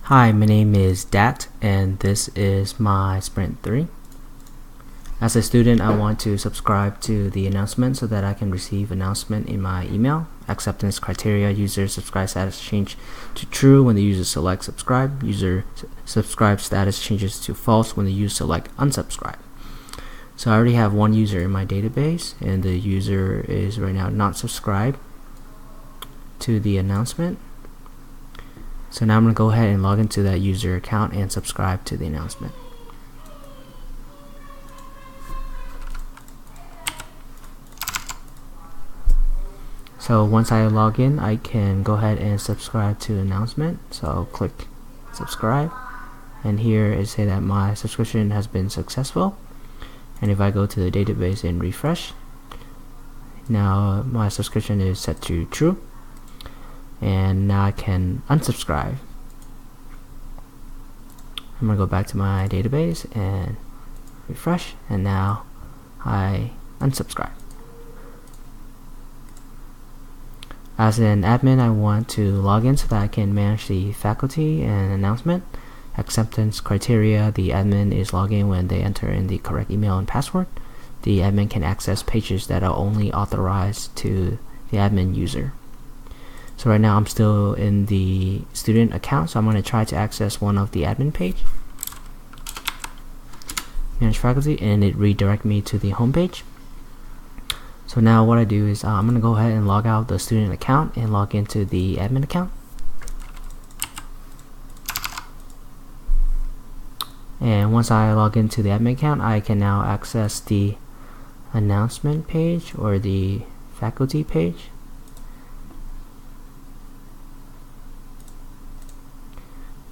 Hi, my name is Dat, and this is my Sprint 3. As a student, I want to subscribe to the announcement so that I can receive announcement in my email. Acceptance criteria: user subscribe status change to true when the user selects subscribe. User subscribe status changes to false when the user select unsubscribe. So I already have one user in my database, and the user is right now not subscribed to the announcement. So now I'm going to go ahead and log into that user account and subscribe to the announcement. So once I log in, I can go ahead and subscribe to the announcement. So I'll click subscribe, and here it says that my subscription has been successful. And if I go to the database and refresh, now my subscription is set to true. And now I can unsubscribe. I'm going to go back to my database and refresh, and now I unsubscribe. As an admin, I want to log in so that I can manage the faculty and announcement. Acceptance criteria: the admin is logging when they enter in the correct email and password. The admin can access pages that are only authorized to the admin user. So right now I'm still in the student account, so I'm going to try to access one of the admin page, manage faculty, and it redirect me to the home page. So now what I do is I'm going to go ahead and log out the student account and log into the admin account. And once I log into the admin account, I can now access the announcement page or the faculty page.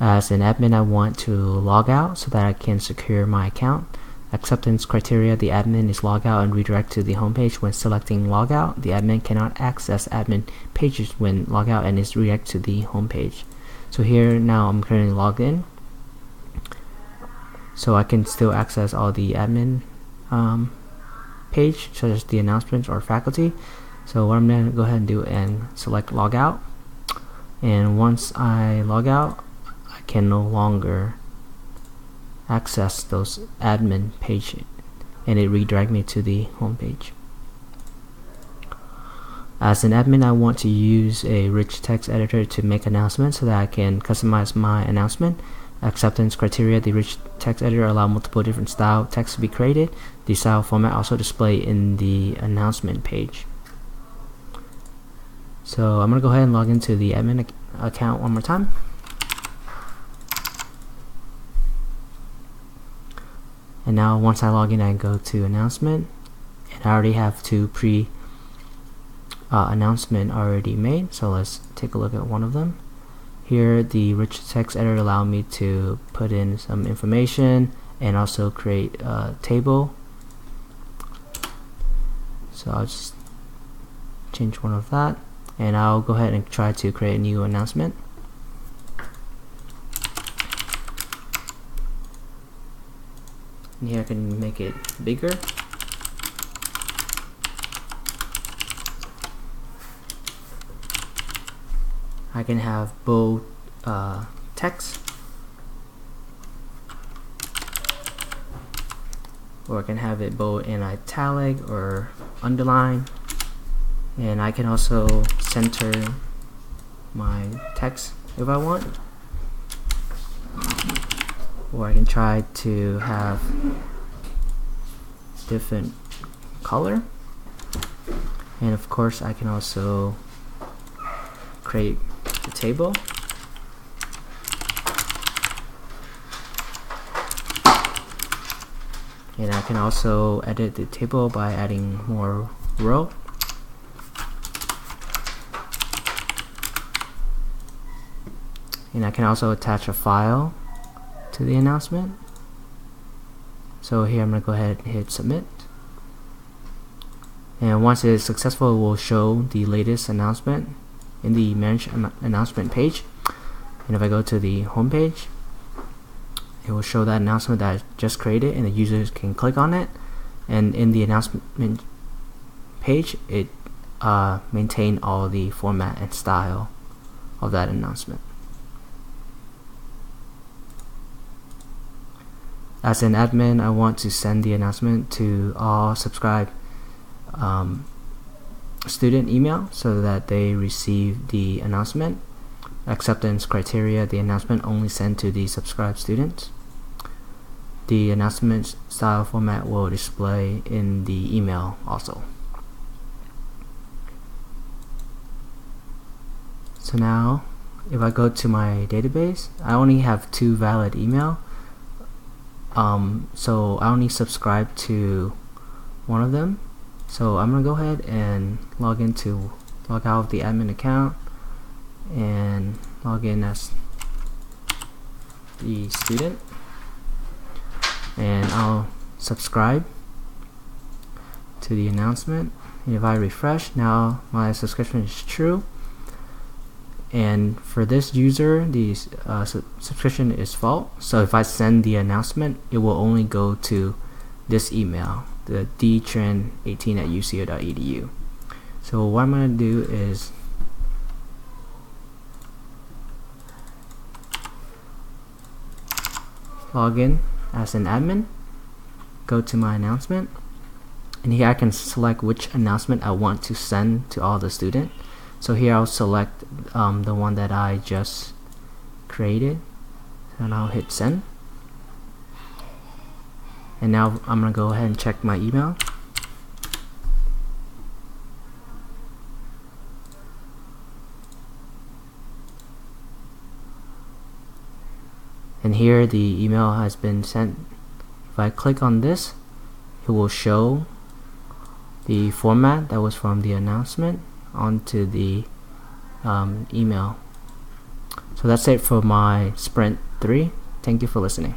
As an admin, I want to log out so that I can secure my account. Acceptance criteria: the admin is log out and redirect to the homepage. When selecting log out, the admin cannot access admin pages when log out and is redirect to the homepage. So here now I'm currently logged in, so I can still access all the admin page, such as the announcements or faculty. So what I'm going to go ahead and do and select log out, and once I log out, can no longer access those admin pages, and it redirect me to the home page. As an admin, I want to use a rich text editor to make announcements so that I can customize my announcement. Acceptance criteria: the rich text editor allow multiple different style text to be created. The style format also display in the announcement page. So I'm going to go ahead and log into the admin account one more time. And now once I log in, I go to announcement, and I already have two announcement already made. So let's take a look at one of them. Here, the rich text editor allow me to put in some information and also create a table. So I'll just change one of that, and I'll go ahead and try to create a new announcement. And here I can make it bigger. I can have bold text, or I can have it bold and italic or underline, and I can also center my text if I want. Or I can try to have different color, and of course I can also create the table. And I can also edit the table by adding more row. And I can also attach a file to the announcement. So here I'm going to go ahead and hit submit, and once it is successful, it will show the latest announcement in the manage announcement page. And if I go to the home page, it will show that announcement that I just created, and the users can click on it, and in the announcement page it maintain all the format and style of that announcement. as an admin, I want to send the announcement to all subscribed student email so that they receive the announcement. Acceptance criteria: the announcement only sent to the subscribed students. The announcement style format will display in the email also. So now if I go to my database, I only have 2 valid email. So I only subscribe to one of them. So I'm gonna go ahead and log out of the admin account and log in as the student, and I'll subscribe to the announcement. And if I refresh, now my subscription is true. And for this user, the subscription is false. So if I send the announcement, it will only go to this email, the dtran18@uco.edu. So what I'm going to do is log in as an admin, go to my announcement, and here I can select which announcement I want to send to all the students. So here I'll select the one that I just created, and I'll hit send. And now I'm gonna go ahead and check my email. And here the email has been sent. If I click on this, it will show the format that was from the announcement onto the email. So that's it for my Sprint 3. Thank you for listening.